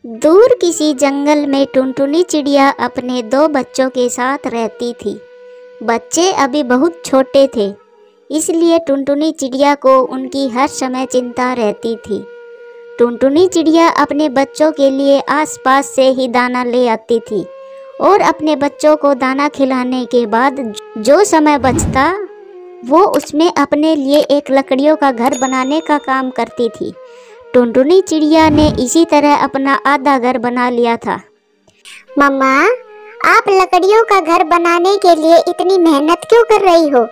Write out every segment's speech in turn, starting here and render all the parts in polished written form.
दूर किसी जंगल में टुनटुनी चिड़िया अपने दो बच्चों के साथ रहती थी। बच्चे अभी बहुत छोटे थे, इसलिए टुनटुनी चिड़िया को उनकी हर समय चिंता रहती थी। टुनटुनी चिड़िया अपने बच्चों के लिए आसपास से ही दाना ले आती थी और अपने बच्चों को दाना खिलाने के बाद जो समय बचता वो उसमें अपने लिए एक लकड़ियों का घर बनाने का काम करती थी। टुनटुनी चिड़िया ने इसी तरह अपना आधा घर बना लिया था। मम्मा, आप लकड़ियों का घर बनाने के लिए इतनी मेहनत क्यों कर रही हो?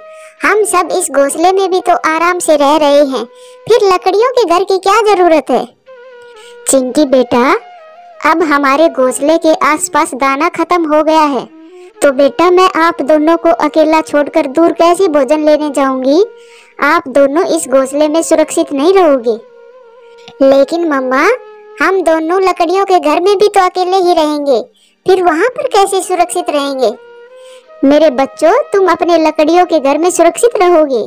हम सब इस घोंसले में भी तो आराम से रह रहे हैं, फिर लकड़ियों के घर की क्या जरूरत है? चिंकी बेटा, अब हमारे घोंसले के आसपास दाना खत्म हो गया है, तो बेटा मैं आप दोनों को अकेला छोड़कर दूर कैसे भोजन लेने जाऊंगी? आप दोनों इस घोंसले में सुरक्षित नहीं रहोगे। लेकिन मम्मा, हम दोनों लकड़ियों के घर में भी तो अकेले ही रहेंगे, फिर वहाँ पर कैसे सुरक्षित रहेंगे? मेरे बच्चों, तुम अपने लकड़ियों के घर में सुरक्षित रहोगे,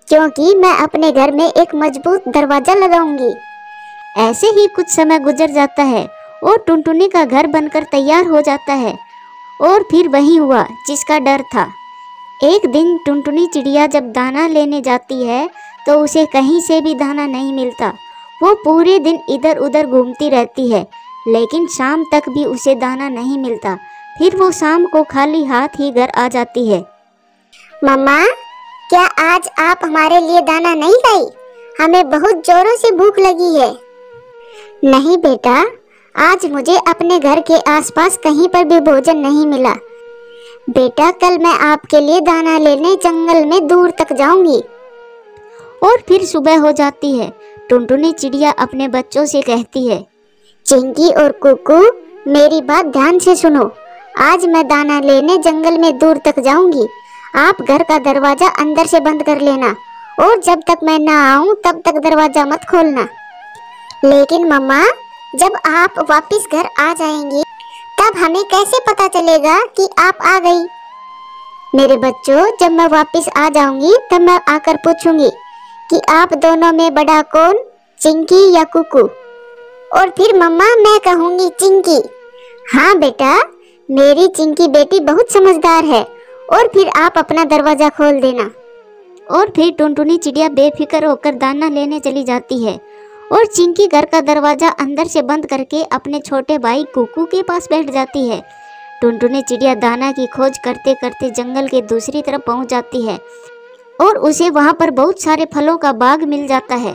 क्योंकि मैं अपने घर में एक मजबूत दरवाजा लगाऊंगी। ऐसे ही कुछ समय गुजर जाता है और टुनटुनी का घर बनकर तैयार हो जाता है। और फिर वही हुआ जिसका डर था। एक दिन टुनटुनी चिड़िया जब दाना लेने जाती है तो उसे कहीं से भी दाना नहीं मिलता। वो पूरे दिन इधर उधर घूमती रहती है, लेकिन शाम तक भी उसे दाना नहीं मिलता। फिर वो शाम को खाली हाथ ही घर आ जाती है। मम्मा, क्या आज आप हमारे लिए दाना नहीं लाई? हमें बहुत जोरों से भूख लगी है। नहीं बेटा, आज मुझे अपने घर के आसपास कहीं पर भी भोजन नहीं मिला। बेटा, कल मैं आपके लिए दाना लेने जंगल में दूर तक जाऊंगी। और फिर सुबह हो जाती है। टुनटुनी चिड़िया अपने बच्चों से कहती है, चिंकी और कुकू, मेरी बात ध्यान से सुनो। आज मैं दाना लेने जंगल में दूर तक जाऊंगी। आप घर का दरवाजा अंदर से बंद कर लेना और जब तक मैं ना आऊं तब तक दरवाजा मत खोलना। लेकिन मम्मा, जब आप वापस घर आ जाएंगी तब हमें कैसे पता चलेगा कि आप आ गई? मेरे बच्चों, जब मैं वापस आ जाऊंगी तब मैं आकर पूछूंगी कि आप दोनों में बड़ा कौन, चिंकी या कुकू? और फिर मम्मा मैं कहूंगी चिंकी। हाँ बेटा, मेरी चिंकी बेटी बहुत समझदार है। और फिर आप अपना दरवाजा खोल देना। और फिर टुनटुनी चिड़िया बेफिक्र होकर दाना लेने चली जाती है और चिंकी घर का दरवाजा अंदर से बंद करके अपने छोटे भाई कुकू के पास बैठ जाती है। टुनटुनी चिड़िया दाना की खोज करते करते जंगल के दूसरी तरफ पहुंच जाती है और उसे वहां पर बहुत सारे फलों का बाग मिल जाता है।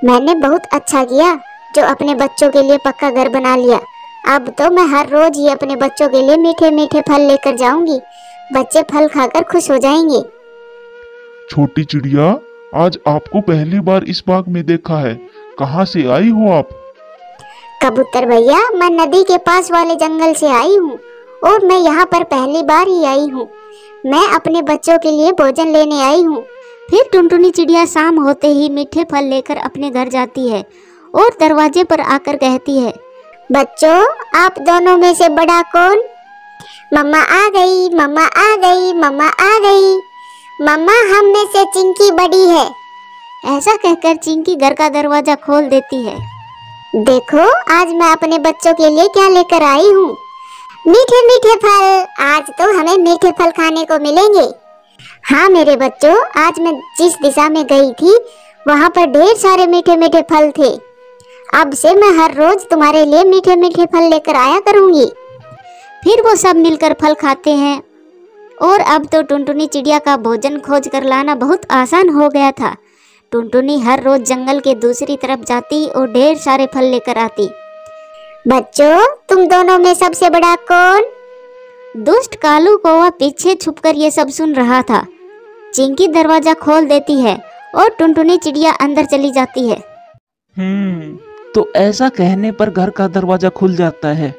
मैंने बहुत अच्छा किया जो अपने बच्चों के लिए पक्का घर बना लिया। अब तो मैं हर रोज ही अपने बच्चों के लिए मीठे मीठे फल लेकर जाऊंगी। बच्चे फल खाकर खुश हो जाएंगे। छोटी चिड़िया, आज आपको पहली बार इस बाग में देखा है। कहाँ से आई हो आप? कबूतर भैया, मैं नदी के पास वाले जंगल से आई हूँ और मैं यहाँ पर पहली बार ही आई हूँ। मैं अपने बच्चों के लिए भोजन लेने आई हूँ। फिर टुनटुनी चिड़िया शाम होते ही मीठे फल लेकर अपने घर जाती है और दरवाजे पर आकर कहती है, बच्चों, आप दोनों में से बड़ा कौन? मम्मा आ गई, मम्मा आ गई, मम्मा आ गई। मम्मा, हम में से चिंकी बड़ी है। ऐसा कहकर चिंकी घर का दरवाजा खोल देती है। देखो, आज मैं अपने बच्चों के लिए क्या लेकर आई हूँ। मीठे मीठे फल। आज तो हमें मीठे फल खाने को मिलेंगे। हाँ मेरे बच्चों, आज मैं जिस दिशा में गई थी वहाँ पर ढेर सारे मीठे मीठे फल थे। अब से मैं हर रोज तुम्हारे लिए मीठे मीठे फल लेकर आया करूँगी। फिर वो सब मिलकर फल खाते हैं और अब तो टुनटुनी चिड़िया का भोजन खोज कर लाना बहुत आसान हो गया था। टुनटुनी हर रोज जंगल के दूसरी तरफ जाती और ढेर सारे फल लेकर आती। बच्चों, तुम दोनों में सबसे बड़ा कौन? दुष्ट कालू कौवा पीछे छुपकर ये सब सुन रहा था। चिंकी दरवाजा खोल देती है और टुनटुनी चिड़िया अंदर चली जाती है। तो ऐसा कहने पर घर का दरवाजा खुल जाता है।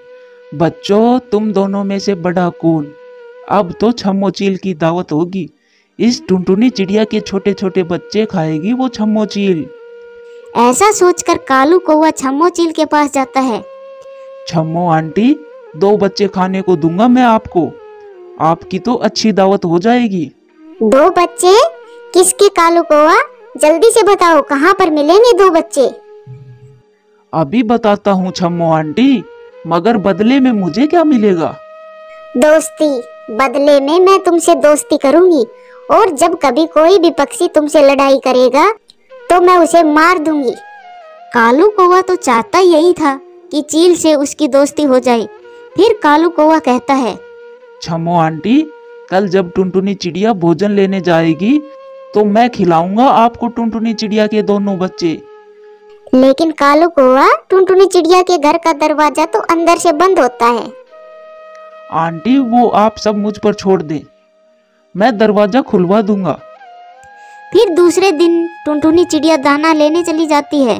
बच्चों, तुम दोनों में से बड़ा कौन? अब तो छम्मो चील की दावत होगी। इस टुनटुनी चिड़िया के छोटे छोटे बच्चे खाएगी वो छम्मो चील। ऐसा सोचकर कालू कौवा छम्मो चील के पास जाता है। छम्मो आंटी, 2 बच्चे खाने को दूंगा मैं आपको। आपकी तो अच्छी दावत हो जाएगी। 2 बच्चे? किसके कालू कौवा? जल्दी से बताओ, कहाँ पर मिलेंगे 2 बच्चे? अभी बताता हूँ छम्मो आंटी, मगर बदले में मुझे क्या मिलेगा? दोस्ती। बदले में मैं तुमसे दोस्ती करूंगी, और जब कभी कोई भी पक्षी तुमसे लड़ाई करेगा तो मैं उसे मार दूंगी। कालू कौवा तो चाहता यही था कि चील से उसकी दोस्ती हो जाए। फिर कालू कौवा कहता है, छम्मो आंटी, कल जब टुनटुनी चिड़िया भोजन लेने जाएगी तो मैं खिलाऊंगा आपको टुनटुनी चिड़िया के दोनों बच्चे। लेकिन कालू कौवा, टुनटुनी चिड़िया के घर का दरवाजा तो अंदर से बंद होता है। आंटी वो आप सब मुझ पर छोड़ दें, मैं दरवाजा खुलवा दूंगा। फिर दूसरे दिन टुनटुनी चिड़िया दाना लेने चली जाती है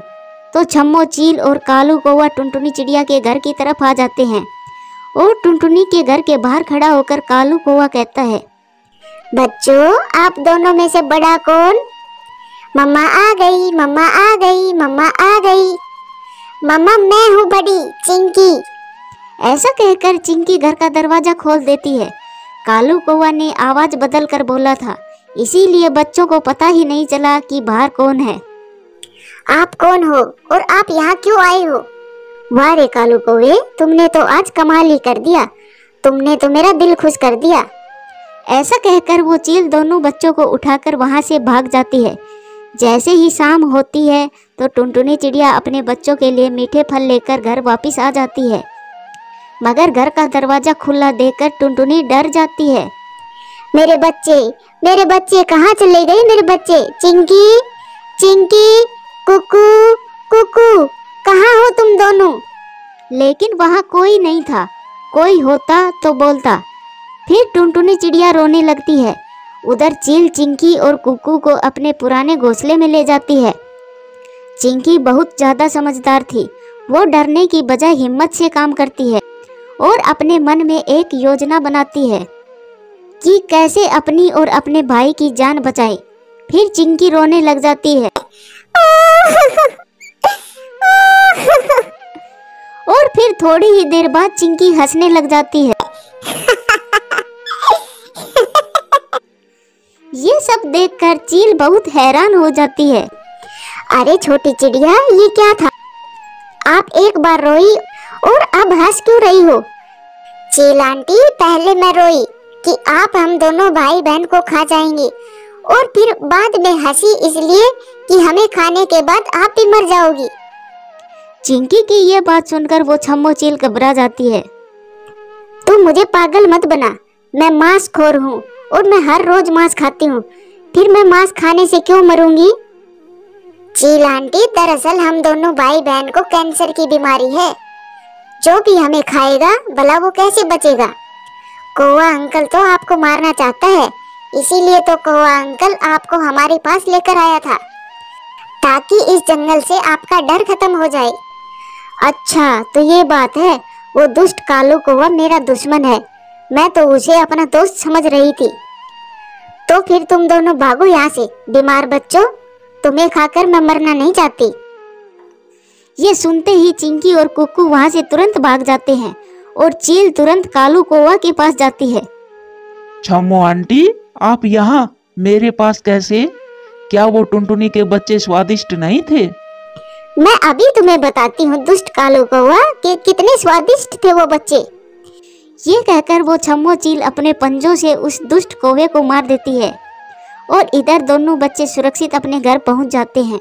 तो छम्मो, चील और कालू कौवा टुनटुनी चिड़िया के घर की तरफ आ जाते हैं। और टुनटुनी के घर के बाहर खड़ा होकर कालू कौवा कहता है, बच्चों, आप दोनों में से बड़ा कौन? मम्मा आ गई, मम्मा आ गई, मम्मा आ गई। मम्मा, मैं हूँ बड़ी, चिंकी। ऐसा कहकर चिंकी घर का दरवाजा खोल देती है। कालू कौवा ने आवाज बदल कर बोला था, इसीलिए बच्चों को पता ही नहीं चला कि बाहर कौन है। आप कौन हो और आप यहाँ क्यों आए हो? वाह रे कालू कौवे, तुमने तो आज कमाल ही कर दिया, तुमने तो मेरा दिल खुश कर दिया। ऐसा कहकर वो चील दोनों बच्चों को उठाकर वहां से भाग जाती है। जैसे ही शाम होती है तो टुनटुनी चिड़िया अपने बच्चों के लिए मीठे फल लेकर घर वापस आ जाती है, मगर घर का दरवाजा खुला देखकर टुनटुनी डर जाती है। मेरे बच्चे कहाँ चले गए? मेरे बच्चे, चिंकी, चिंकी, कुकू, कुकू, कहाँ हो तुम दोनों? लेकिन वहाँ कोई नहीं था। कोई होता तो बोलता। फिर टुनटुनी चिड़िया रोने लगती है। उधर चील चिंकी और कुकू को अपने पुराने घोंसले में ले जाती है। चिंकी बहुत ज़्यादा समझदार थी। वो डरने की बजाय हिम्मत से काम करती है और अपने मन में एक योजना बनाती है कि कैसे अपनी और अपने भाई की जान बचाए। फिर चिंकी रोने लग जाती है और फिर थोड़ी ही देर बाद चिंकी हंसने लग जाती है। ये सब देखकर चील बहुत हैरान हो जाती है। अरे छोटी चिड़िया, ये क्या था? आप एक बार रोई और अब हंस क्यों रही हो? चील आंटी, पहले मैं रोई कि आप हम दोनों भाई बहन को खा जाएंगे, और फिर बाद में हंसी इसलिए कि हमें खाने के बाद आप भी मर जाओगी। चिंकी की ये बात सुनकर वो छम्मो चील घबरा जाती है। तुम मुझे पागल मत बना, मैं मांस खोर हूँ और मैं हर रोज मांस खाती हूँ, फिर मैं मांस खाने से क्यों मरूंगी? चील आंटी, दरअसल हम दोनों भाई बहन को कैंसर की बीमारी है। जो भी हमें खाएगा भला वो कैसे बचेगा? कौवा अंकल तो आपको मारना चाहता है, इसीलिए तो कौवा अंकल आपको हमारे पास लेकर आया था, ताकि इस जंगल से आपका डर खत्म हो जाए। अच्छा, तो ये बात है। वो दुष्ट कालू कौवा मेरा दुश्मन है, मैं तो उसे अपना दोस्त समझ रही थी। तो फिर तुम दोनों भागो यहाँ से, बीमार बच्चों, तुम्हें खाकर मैं मरना नहीं चाहती। ये सुनते ही चिंकी और कुकू वहाँ से तुरंत भाग जाते हैं और चील तुरंत कालू कौवा के पास जाती है। छम्मो आंटी, आप यहाँ मेरे पास कैसे? क्या वो टुनटुनी के बच्चे स्वादिष्ट नहीं थे? मैं अभी तुम्हें बताती हूँ दुष्ट कालू कौवा कि कितने स्वादिष्ट थे वो बच्चे। ये कहकर वो छम्मो चील अपने पंजों से उस दुष्ट कौवे को मार देती है और इधर दोनों बच्चे सुरक्षित अपने घर पहुंच जाते हैं।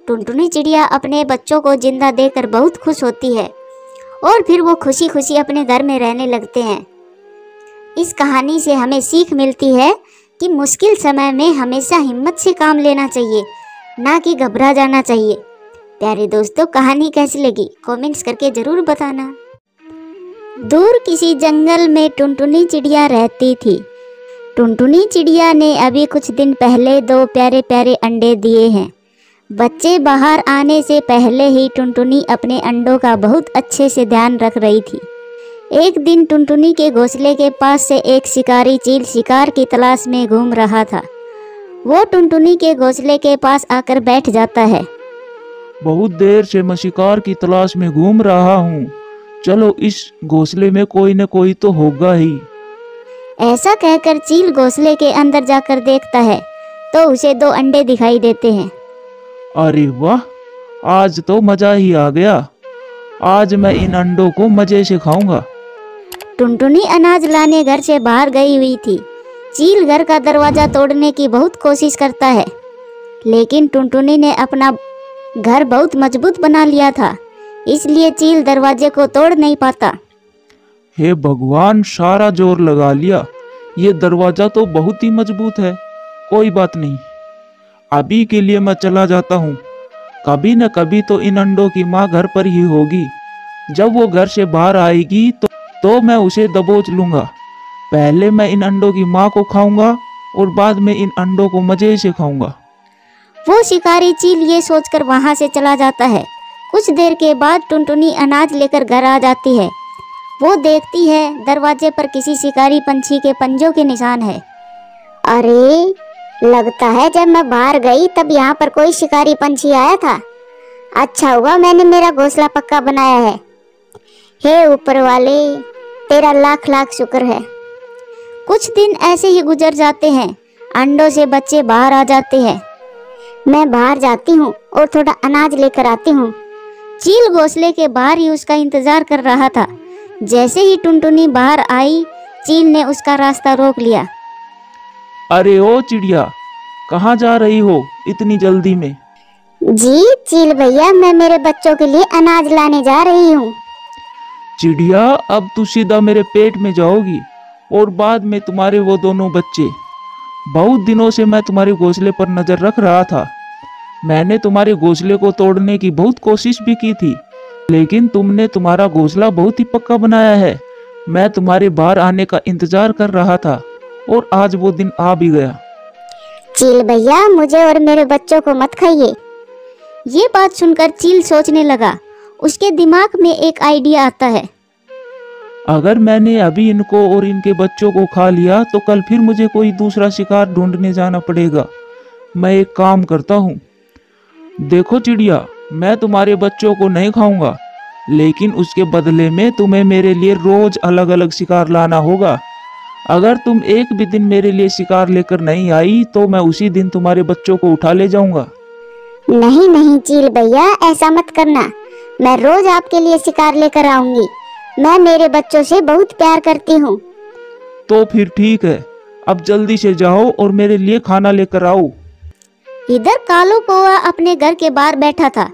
टुनटुनी चिड़िया अपने बच्चों को जिंदा देखकर बहुत खुश होती है और फिर वो खुशी खुशी अपने घर में रहने लगते हैं। इस कहानी से हमें सीख मिलती है कि मुश्किल समय में हमेशा हिम्मत से काम लेना चाहिए, ना कि घबरा जाना चाहिए। प्यारे दोस्तों, कहानी कैसी लगी कमेंट्स करके ज़रूर बताना। दूर किसी जंगल में टुनटुनी चिड़िया रहती थी। टुनटुनी चिड़िया ने अभी कुछ दिन पहले 2 प्यारे प्यारे अंडे दिए हैं। बच्चे बाहर आने से पहले ही टुनटुनी अपने अंडों का बहुत अच्छे से ध्यान रख रही थी। एक दिन टुनटुनी के घोंसले के पास से एक शिकारी चील शिकार की तलाश में घूम रहा था। वो टुनटुनी के घोंसले के पास आकर बैठ जाता है। बहुत देर से मैं शिकार की तलाश में घूम रहा हूँ, चलो इस घोंसले में कोई न कोई तो होगा ही। ऐसा कहकर चील घोंसले के अंदर जाकर देखता है तो उसे 2 अंडे दिखाई देते हैं। अरे वाह, आज तो मजा ही आ गया। आज मैं इन अंडों को मजे से खाऊंगा। टुनटुनी अनाज लाने घर से बाहर गई हुई थी। चील घर का दरवाजा तोड़ने की बहुत कोशिश करता है, लेकिन टुनटुनी ने अपना घर बहुत मजबूत बना लिया था, इसलिए चील दरवाजे को तोड़ नहीं पाता। हे भगवान, सारा जोर लगा लिया, ये दरवाजा तो बहुत ही मजबूत है। कोई बात नहीं, अभी के लिए मैं चला जाता हूँ। कभी न कभी तो इन अंडों की माँ घर पर ही होगी। जब वो घर से बाहर आएगी तो मैं उसे दबोच लूंगा। पहले मैं इन अंडों की माँ को खाऊंगा और बाद में इन अंडों को मजे से खाऊंगा। वो शिकारी चील ये सोचकर वहां से चला जाता है। कुछ देर के बाद टुनटुनी अनाज लेकर घर आ जाती है। वो देखती है दरवाजे पर किसी शिकारी पंछी के पंजों के निशान है। अरे, लगता है जब मैं बाहर गई तब यहाँ पर कोई शिकारी पंछी आया था। अच्छा हुआ मैंने मेरा घोंसला पक्का बनाया है। हे ऊपर वाले, तेरा लाख लाख शुक्र है। कुछ दिन ऐसे ही गुजर जाते हैं। अंडों से बच्चे बाहर आ जाते हैं। मैं बाहर जाती हूँ और थोड़ा अनाज लेकर आती हूँ। चील घोंसले के बाहर ही उसका इंतजार कर रहा था। जैसे ही टुनटुनी बाहर आई, चील ने उसका रास्ता रोक लिया। अरे ओ चिड़िया, कहाँ जा रही हो इतनी जल्दी में? जी चील भैया, मैं मेरे बच्चों के लिए अनाज लाने जा रही हूँ। चिड़िया, अब तू सीधा मेरे पेट में जाओगी और बाद में तुम्हारे वो दोनों बच्चे। बहुत दिनों से मैं तुम्हारे घोंसले पर नजर रख रहा था। मैंने तुम्हारे घोंसले को तोड़ने की बहुत कोशिश भी की थी, लेकिन तुमने तुम्हारा घोंसला बहुत ही पक्का बनाया है। मैं तुम्हारे बाहर आने का इंतजार कर रहा था और आज वो दिन आ भी गया। चील भैया, मुझे और मेरे बच्चों को मत खाइए। ये बात सुनकर चील सोचने लगा। उसके दिमाग में एक आइडिया आता है। अगर मैंने अभी इनको और इनके बच्चों को खा लिया तो कल फिर मुझे कोई दूसरा शिकार ढूंढने जाना पड़ेगा। मैं एक काम करता हूँ। देखो चिड़िया, मैं तुम्हारे बच्चों को नहीं खाऊंगा, लेकिन उसके बदले में तुम्हें मेरे लिए रोज अलग अलग शिकार लाना होगा। अगर तुम एक भी दिन मेरे लिए शिकार लेकर नहीं आई तो मैं उसी दिन तुम्हारे बच्चों को उठा ले जाऊंगा। नहीं नहीं चील भैया, ऐसा मत करना। मैं रोज आपके लिए शिकार लेकर आऊंगी। मैं मेरे बच्चों से बहुत प्यार करती हूँ। तो फिर ठीक है, अब जल्दी से जाओ और मेरे लिए खाना लेकर आओ। इधर कालू कौआ अपने घर के बाहर बैठा था।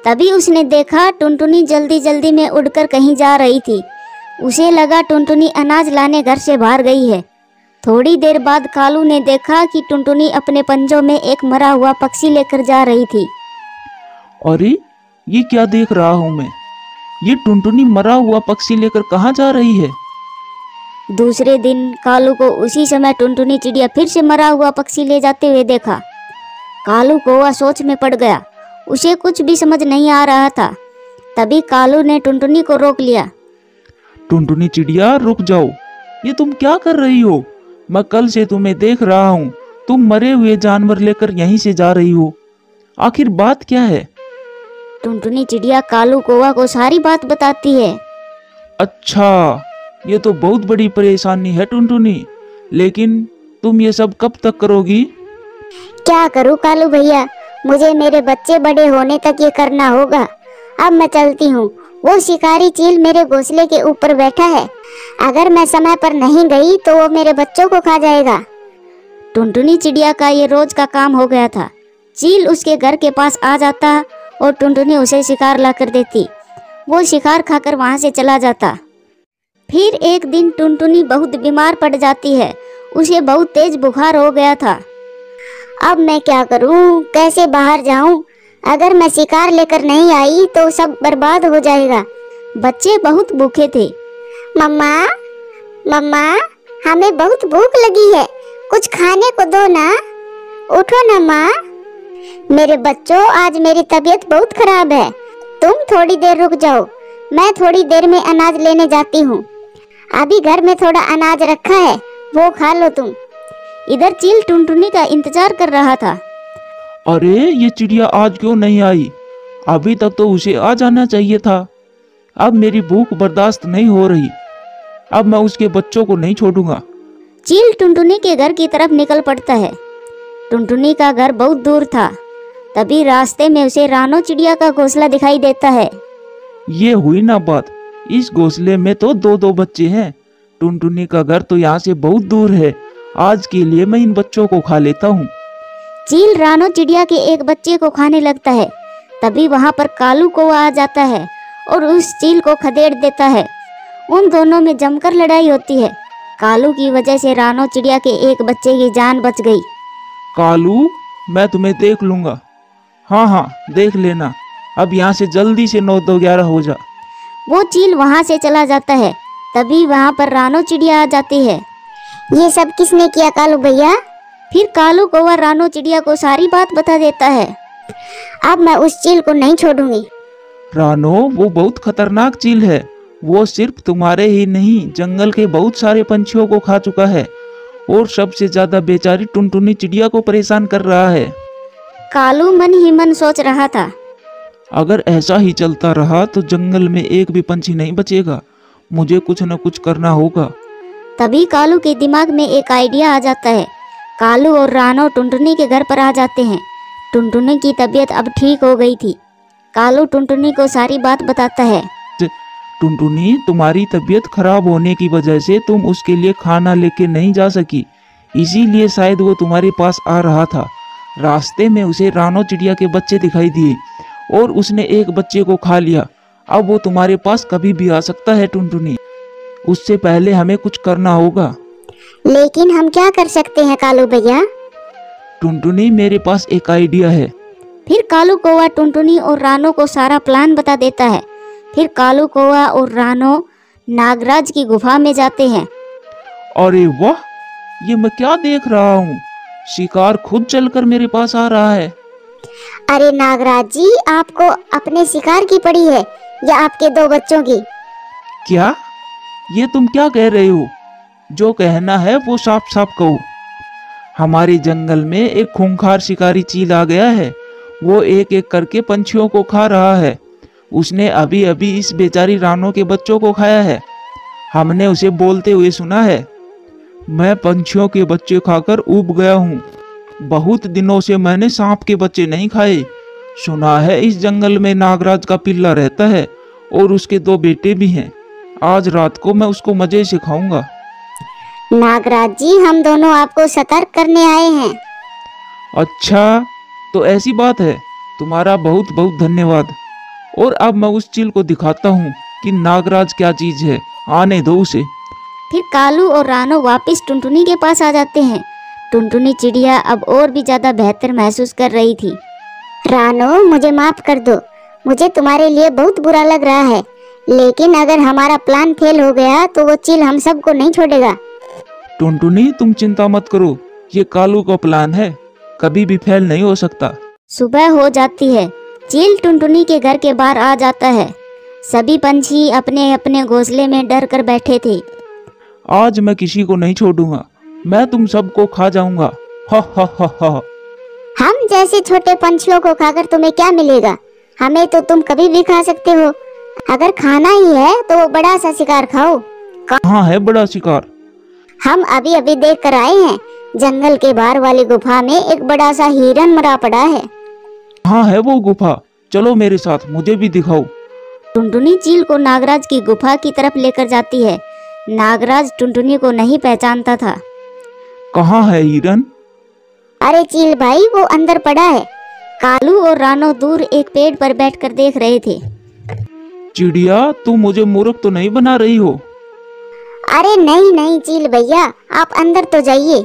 तभी उसने देखा टुनटुनी जल्दी जल्दी में उड़कर कहीं जा रही थी। उसे लगा टुनटुनी अनाज लाने घर से बाहर गई है। थोड़ी देर बाद कालू ने देखा कि टुनटुनी अपने पंजों में एक मरा हुआ पक्षी लेकर जा रही थी। अरे, ये क्या देख रहा हूँ मैं? ये टुनटुनी मरा हुआ पक्षी लेकर कहाँ जा रही है? दूसरे दिन कालू को उसी समय टुनटुनी चिड़िया फिर से मरा हुआ पक्षी ले जाते हुए देखा। कालू कौआ सोच में पड़ गया। उसे कुछ भी समझ नहीं आ रहा था। तभी कालू ने टुनटुनी को रोक लिया। टुनटुनी चिड़िया, रुक जाओ। ये तुम क्या कर रही हो? मैं कल से तुम्हें देख रहा हूँ। तुम मरे हुए जानवर लेकर यहीं से जा रही हो। आखिर बात क्या है? टुनटुनी चिड़िया कालू कौआ को सारी बात बताती है। अच्छा, ये तो बहुत बड़ी परेशानी है टुनटुनी, लेकिन तुम ये सब कब तक करोगी? क्या करूँ कालू भैया, मुझे मेरे बच्चे बड़े होने तक ये करना होगा। अब मैं चलती हूँ। वो शिकारी चील मेरे घोंसले के ऊपर बैठा है। अगर मैं समय पर नहीं गई तो वो मेरे बच्चों को खा जाएगा। टुनटुनी चिड़िया का ये रोज का काम हो गया था। चील उसके घर के पास आ जाता और टुनटुनी उसे शिकार ला कर देती। वो शिकार खाकर वहां से चला जाता। फिर एक दिन टुनटुनी बहुत बीमार पड़ जाती है। उसे बहुत तेज बुखार हो गया था। अब मैं क्या करूं? कैसे बाहर जाऊं? अगर मैं शिकार लेकर नहीं आई तो सब बर्बाद हो जाएगा। बच्चे बहुत भूखे थे। मम्मा, मम्मा, हमें बहुत भूख लगी है, कुछ खाने को दो ना। उठो ना माँ। मेरे बच्चों, आज मेरी तबीयत बहुत खराब है। तुम थोड़ी देर रुक जाओ, मैं थोड़ी देर में अनाज लेने जाती हूँ। अभी घर में थोड़ा अनाज रखा है, वो खा लो तुम। इधर चील टुनटुनी का इंतजार कर रहा था। अरे, ये चिड़िया आज क्यों नहीं आई? अभी तक तो उसे आ जाना चाहिए था। अब मेरी भूख बर्दाश्त नहीं हो रही। अब मैं उसके बच्चों को नहीं छोड़ूंगा। चील टुनटुनी के घर की तरफ निकल पड़ता है। टुनटुनी का घर बहुत दूर था। तभी रास्ते में उसे रानो चिड़िया का घोंसला दिखाई देता है। ये हुई ना बात। इस घोंसले में तो दो दो बच्चे हैं। टुनटुनी का घर तो यहाँ से बहुत दूर है। आज के लिए मैं इन बच्चों को खा लेता हूँ। चील रानो चिड़िया के एक बच्चे को खाने लगता है। तभी वहाँ पर कालू कौवा आ जाता है और उस चील को खदेड़ देता है। उन दोनों में जमकर लड़ाई होती है। कालू की वजह से रानो चिड़िया के एक बच्चे की जान बच गई। कालू, मैं तुम्हें देख लूंगा। हाँ हाँ, देख लेना। अब यहाँ से जल्दी से 9-2-11 हो जा। वो चील वहाँ से चला जाता है। तभी वहाँ पर रानो चिड़िया आ जाती है। ये सब किसने किया कालू भैया? फिर कालू कौवा रानो चिड़िया को सारी बात बता देता है। अब मैं उस चील को नहीं छोड़ूंगी। रानो, वो बहुत खतरनाक चील है। वो सिर्फ तुम्हारे ही नहीं, जंगल के बहुत सारे पंछियों को खा चुका है और सबसे ज्यादा बेचारी टुनटुनी चिड़िया को परेशान कर रहा है। कालू मन ही मन सोच रहा था, अगर ऐसा ही चलता रहा तो जंगल में एक भी पंछी नहीं बचेगा। मुझे कुछ न कुछ करना होगा। तभी कालू के दिमाग में एक आइडिया आ जाता है। कालू और रानो टुनटुनी के घर पर आ जाते हैं। टुनटुनी की तबीयत अब ठीक हो गई थी। कालू टुनटुनी को सारी बात बताता है। टुनटुनी, तुम्हारी तबीयत खराब होने की वजह से तुम उसके लिए खाना लेके नहीं जा सकी, इसीलिए शायद वो तुम्हारे पास आ रहा था। रास्ते में उसे रानो चिड़िया के बच्चे दिखाई दिए और उसने एक बच्चे को खा लिया। अब वो तुम्हारे पास कभी भी आ सकता है टुनटुनी। उससे पहले हमें कुछ करना होगा। लेकिन हम क्या कर सकते हैं कालू भैया? टुनटुनी, मेरे पास एक आइडिया है। फिर कालू कौवा टुनटुनी और रानो को सारा प्लान बता देता है। फिर कालू कौवा और रानो नागराज की गुफा में जाते हैं। अरे वाह, ये मैं क्या देख रहा हूँ? शिकार खुद चलकर मेरे पास आ रहा है। अरे नागराज जी, आपको अपने शिकार की पड़ी है या आपके दो बच्चों की? क्या? ये तुम क्या कह रहे हो? जो कहना है वो साफ साफ कहो। हमारे जंगल में एक खूंखार शिकारी चील आ गया है। वो एक एक करके पंछियों को खा रहा है। उसने अभी अभी इस बेचारी रानो के बच्चों को खाया है। हमने उसे बोलते हुए सुना है, मैं पंछियों के बच्चे खाकर ऊब गया हूँ। बहुत दिनों से मैंने सांप के बच्चे नहीं खाए। सुना है इस जंगल में नागराज का पिल्ला रहता है और उसके 2 बेटे भी हैं। आज रात को मैं उसको मजे से खाऊंगा। नागराज जी, हम दोनों आपको सतर्क करने आए हैं। अच्छा, तो ऐसी बात है। तुम्हारा बहुत बहुत धन्यवाद। और अब मैं उस चील को दिखाता हूँ कि नागराज क्या चीज है। आने दो उसे। फिर कालू और रानो वापस टुनटुनी के पास आ जाते हैं। टुनटुनी चिड़िया अब और भी ज्यादा बेहतर महसूस कर रही थी। रानो, मुझे माफ कर दो। मुझे तुम्हारे लिए बहुत बुरा लग रहा है, लेकिन अगर हमारा प्लान फेल हो गया तो वो चील हम सबको नहीं छोड़ेगा। टुनटुनी, तुम चिंता मत करो। ये कालू का प्लान है, कभी भी फेल नहीं हो सकता। सुबह हो जाती है। चील टुनटुनी के घर के बाहर आ जाता है। सभी पंछी अपने अपने घोंसले में डर कर बैठे थे। आज मैं किसी को नहीं छोड़ूंगा। मैं तुम सबको खा जाऊंगा। हा हा हा हा। हम जैसे छोटे पंछियों को खाकर तुम्हें क्या मिलेगा? हमें तो तुम कभी भी खा सकते हो। अगर खाना ही है तो वो बड़ा सा शिकार खाओ। कहाँ है बड़ा शिकार? हम अभी अभी देख कर आए हैं। जंगल के बाहर वाली गुफा में एक बड़ा सा हिरन मरा पड़ा है। कहाँ है वो गुफा? चलो मेरे साथ, मुझे भी दिखाओ। टुनटुनी चील को नागराज की गुफा की तरफ लेकर जाती है। नागराज टुनटुनी को नहीं पहचानता था। कहाँ है हिरन? अरे चील भाई, वो अंदर पड़ा है। कालू और रानो दूर एक पेड़ पर बैठकर देख रहे थे। चिड़िया, तू मुझे मूर्ख तो नहीं बना रही हो? अरे नहीं नहीं चील भैया, आप अंदर तो जाइए।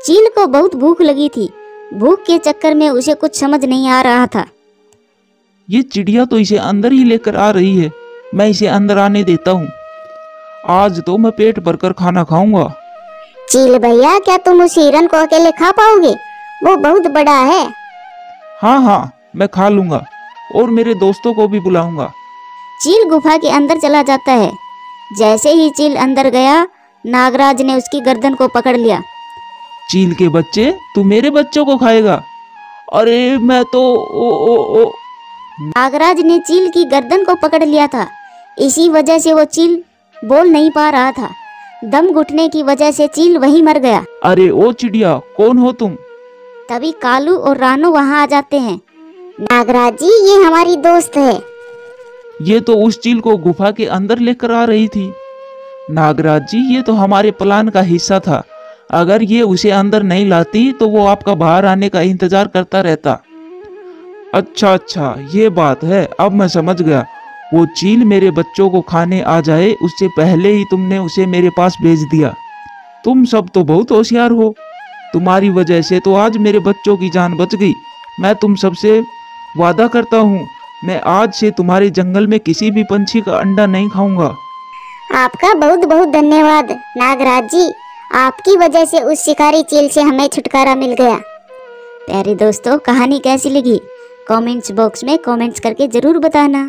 चील को बहुत भूख लगी थी। भूख के चक्कर में उसे कुछ समझ नहीं आ रहा था। ये चिड़िया तो इसे अंदर ही लेकर आ रही है। मैं इसे अंदर आने देता हूँ। आज तो मैं पेट भरकर खाना खाऊंगा। चील भैया, क्या तुम उस हिरन को अकेले खा पाओगे? वो बहुत बड़ा है। हाँ हाँ, मैं खा लूंगा और मेरे दोस्तों को भी बुलाऊंगा। चील गुफा के अंदर चला जाता है। जैसे ही चील अंदर गया, नागराज ने उसकी गर्दन को पकड़ लिया। चील के बच्चे, तू मेरे बच्चों को खाएगा? अरे मैं तो ओ। नागराज ने चील की गर्दन को पकड़ लिया था। इसी वजह से वो चील बोल नहीं पा रहा था। दम घुटने की वजह से चील वहीं मर गया। अरे ओ चिड़िया, कौन हो तुम? तभी कालू और रानू वहां आ जाते हैं। नागराज जी, ये हमारी दोस्त है। ये तो उस चील को गुफा के अंदर लेकर आ रही थी। नागराज जी, ये तो हमारे प्लान का हिस्सा था। अगर ये उसे अंदर नहीं लाती तो वो आपका बाहर आने का इंतजार करता रहता। अच्छा, ये बात है, अब मैं समझ गया। वो चील मेरे बच्चों को खाने आ जाए उससे पहले ही तुमने उसे मेरे पास भेज दिया। तुम सब तो बहुत होशियार हो। तुम्हारी वजह से तो आज मेरे बच्चों की जान बच गई। मैं तुम सबसे वादा करता हूँ, मैं आज से तुम्हारे जंगल में किसी भी पंछी का अंडा नहीं खाऊंगा। आपका बहुत बहुत धन्यवाद नागराज जी, आपकी वजह से उस शिकारी चील से हमें छुटकारा मिल गया। प्यारे दोस्तों, कहानी कैसी लगी कमेंट्स बॉक्स में कमेंट्स करके ज़रूर बताना।